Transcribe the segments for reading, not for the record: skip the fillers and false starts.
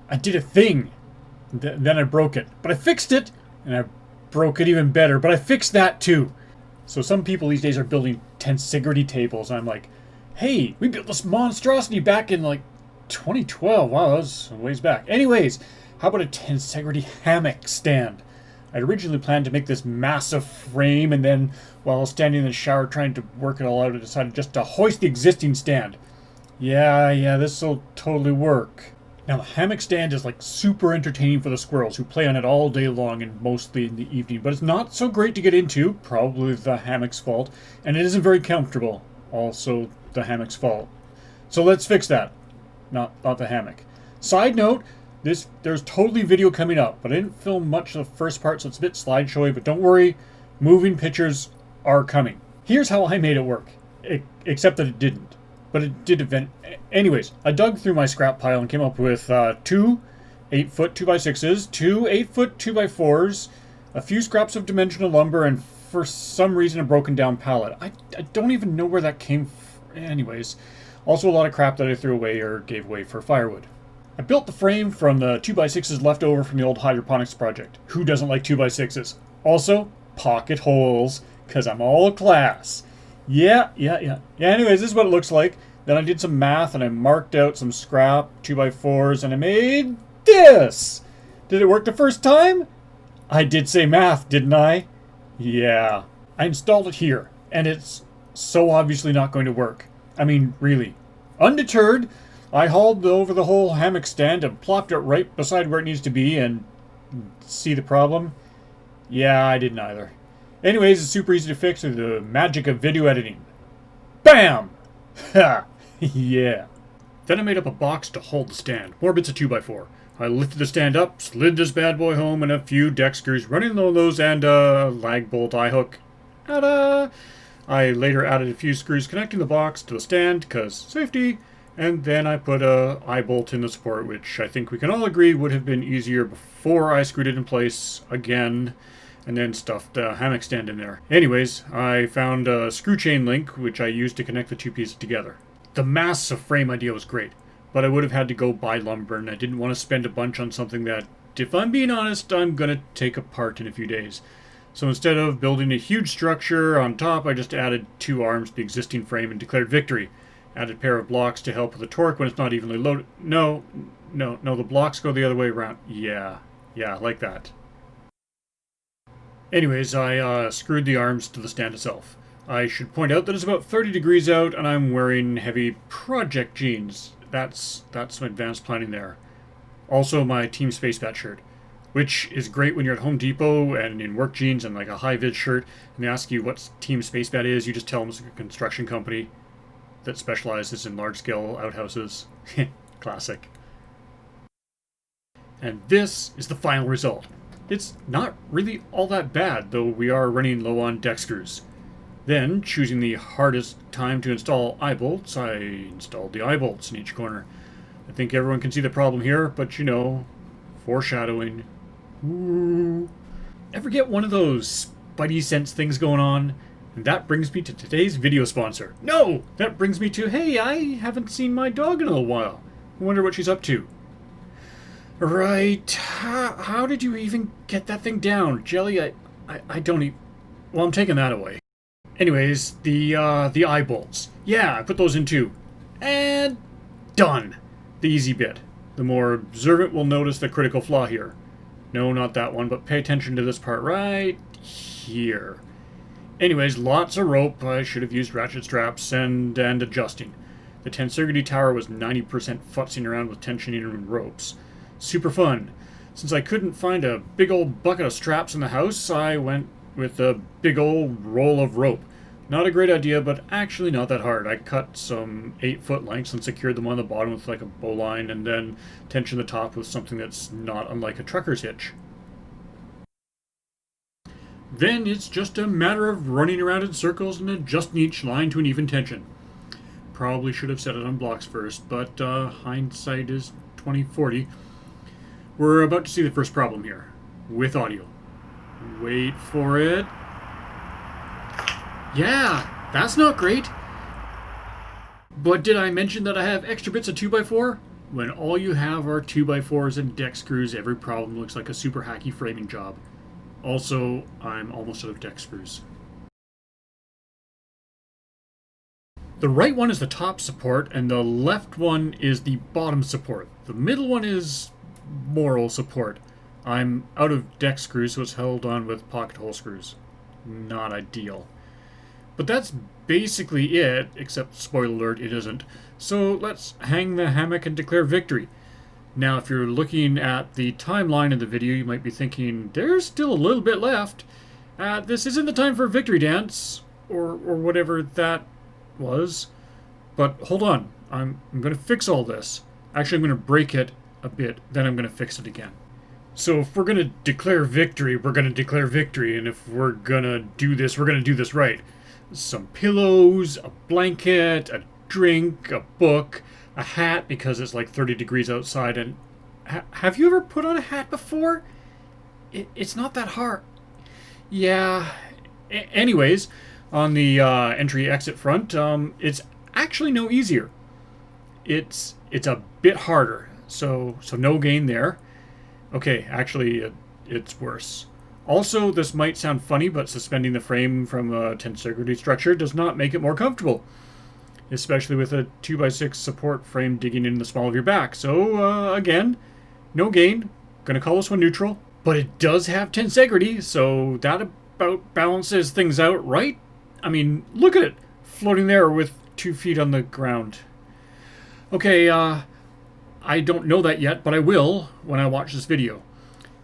I did a thing. Then I broke it. But I fixed it, and I broke it even better. But I fixed that too. So some people these days are building Tensegrity tables. And I'm like, hey, we built this monstrosity back in like 2012. Wow, that was a ways back. Anyways, how about a Tensegrity Hammock stand? I'd originally planned to make this massive frame, and then while standing in the shower trying to work it all out, I decided just to hoist the existing stand. Yeah, this'll totally work. Now the hammock stand is like super entertaining for the squirrels who play on it all day long and mostly in the evening, but it's not so great to get into, probably the hammock's fault, and it isn't very comfortable, also the hammock's fault. So let's fix that. Not the hammock. Side note, there's totally video coming up, but I didn't film much of the first part, so it's a bit slideshowy, but don't worry, moving pictures are coming. Here's how I made it work, except that it didn't. But it did event. Anyways, I dug through my scrap pile and came up with 2 8-foot 2x6s, 2 8-foot 2x4s, a few scraps of dimensional lumber, and for some reason a broken down pallet. I don't even know where that came from. Anyways, also a lot of crap that I threw away or gave away for firewood. I built the frame from the 2x6s left over from the old hydroponics project. Who doesn't like 2x6s? Also, pocket holes, because I'm all class. Yeah. Anyways, this is what it looks like. Then I did some math and I marked out some scrap 2x4s and I made this. Did it work the first time? I did say math, didn't I? Yeah. I installed it here and it's so obviously not going to work. I mean, really. Undeterred, I hauled over the whole hammock stand and plopped it right beside where it needs to be and see the problem? Yeah, I didn't either. Anyways, it's super easy to fix with the magic of video editing. BAM! Ha! Yeah. Then I made up a box to hold the stand. More bits of 2x4. I lifted the stand up, slid this bad boy home, and a few deck screws running on those and a lag bolt eye hook. Ta-da! I later added a few screws connecting the box to the stand, cause safety, and then I put a eye bolt in the support, which I think we can all agree would have been easier before I screwed it in place again. And then stuffed the hammock stand in there. Anyways, I found a screw chain link, which I used to connect the two pieces together. The massive frame idea was great, but I would have had to go buy lumber, and I didn't want to spend a bunch on something that, if I'm being honest, I'm going to take apart in a few days. So instead of building a huge structure on top, I just added 2 arms to the existing frame and declared victory. Added a pair of blocks to help with the torque when it's not evenly loaded. No, the blocks go the other way around. Yeah, like that. Anyways, I screwed the arms to the stand itself. I should point out that it's about 30 degrees out and I'm wearing heavy project jeans. That's some advanced planning there. Also my Team Space Bat shirt, which is great when you're at Home Depot and in work jeans and like a high-vis shirt, and they ask you what Team Space Bat is. You just tell them it's a construction company that specializes in large-scale outhouses. Classic. And this is the final result. It's not really all that bad, though we are running low on deck screws. Then, choosing the hardest time to install eye bolts, I installed the eye bolts in each corner. I think everyone can see the problem here, but you know, foreshadowing. Ooh. Ever get one of those spidey sense things going on? And that brings me to today's video sponsor. No! That brings me to, hey, I haven't seen my dog in a while. I wonder what she's up to. Right. How did you even get that thing down? Jelly, I don't even... Well, I'm taking that away. Anyways, the eye bolts. Yeah, I put those in too. And done. The easy bit. The more observant will notice the critical flaw here. No, not that one, but pay attention to this part right here. Anyways, lots of rope. I should have used ratchet straps and adjusting. The Tensegrity tower was 90% futzing around with tensioning and ropes. Super fun. Since I couldn't find a big old bucket of straps in the house, I went with a big old roll of rope. Not a great idea, but actually not that hard. I cut some 8-foot lengths and secured them on the bottom with like a bowline, and then tensioned the top with something that's not unlike a trucker's hitch. Then it's just a matter of running around in circles and adjusting each line to an even tension. Probably should have set it on blocks first, but hindsight is 20/40. We're about to see the first problem here, with audio. Wait for it. Yeah, that's not great. But did I mention that I have extra bits of 2x4? When all you have are 2x4s and deck screws, every problem looks like a super hacky framing job. Also, I'm almost out of deck screws. The right one is the top support, and the left one is the bottom support. The middle one is moral support. I'm out of deck screws, so it's held on with pocket hole screws. Not ideal. But that's basically it, except, spoiler alert, it isn't. So let's hang the hammock and declare victory. Now, if you're looking at the timeline of the video, you might be thinking, there's still a little bit left. This isn't the time for a victory dance, or whatever that was. But hold on, I'm going to fix all this. Actually, I'm going to break it a bit, then I'm going to fix it again. So if we're going to declare victory, we're going to declare victory, and if we're going to do this, we're going to do this right. Some pillows, a blanket, a drink, a book, a hat because it's like 30 degrees outside. And have you ever put on a hat before? It's not that hard. Yeah. Anyways, on the entry-exit front, it's actually no easier. It's a bit harder. So no gain there. Okay, actually, it's worse. Also, this might sound funny, but suspending the frame from a tensegrity structure does not make it more comfortable, especially with a 2x6 support frame digging in the small of your back. So, again, no gain. Gonna call this one neutral. But it does have tensegrity, so that about balances things out, right? I mean, look at it, floating there with 2 feet on the ground. Okay, I don't know that yet, but I will when I watch this video.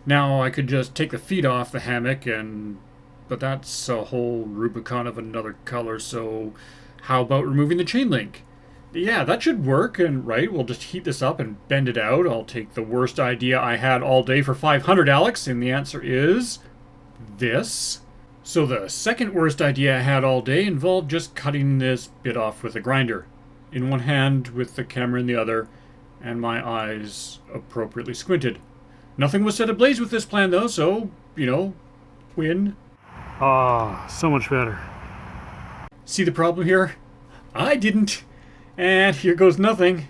Now, I could just take the feet off the hammock, but that's a whole Rubicon of another color, so how about removing the chain link? Yeah, that should work, and right, we'll just heat this up and bend it out. I'll take the worst idea I had all day for 500, Alex, and the answer is this. So the second worst idea I had all day involved just cutting this bit off with a grinder. In one hand, with the camera in the other, and my eyes appropriately squinted. Nothing was set ablaze with this plan, though, so, win. Ah, so much better. See the problem here? I didn't. And here goes nothing.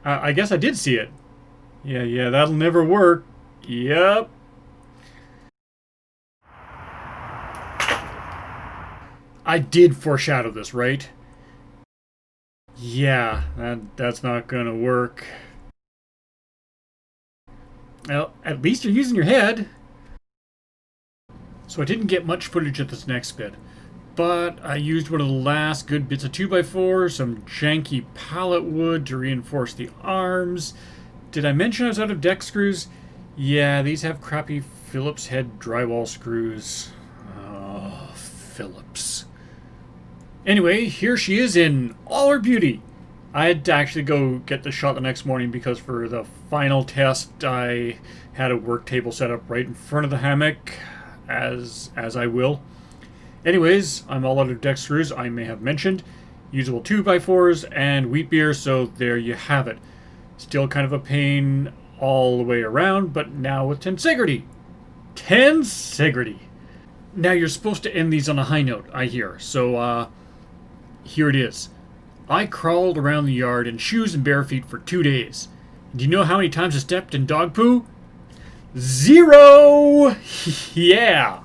I guess I did see it. Yeah, that'll never work. Yep. I did foreshadow this, right? Yeah, that's not gonna work. Well, at least you're using your head. So I didn't get much footage of this next bit, but I used one of the last good bits of 2x4, some janky pallet wood to reinforce the arms. Did I mention I was out of deck screws? Yeah, these have crappy Phillips head drywall screws. Oh, Phillips. Anyway, here she is in all her beauty. I had to actually go get the shot the next morning because for the final test I had a work table set up right in front of the hammock, as I will. Anyways, I'm all out of deck screws, I may have mentioned. Usable 2x4s and wheat beer, so there you have it. Still kind of a pain all the way around, but now with tensegrity. Tensegrity. Now you're supposed to end these on a high note, I hear, so here it is. I crawled around the yard in shoes and bare feet for 2 days. Do you know how many times I stepped in dog poo? 0! Yeah!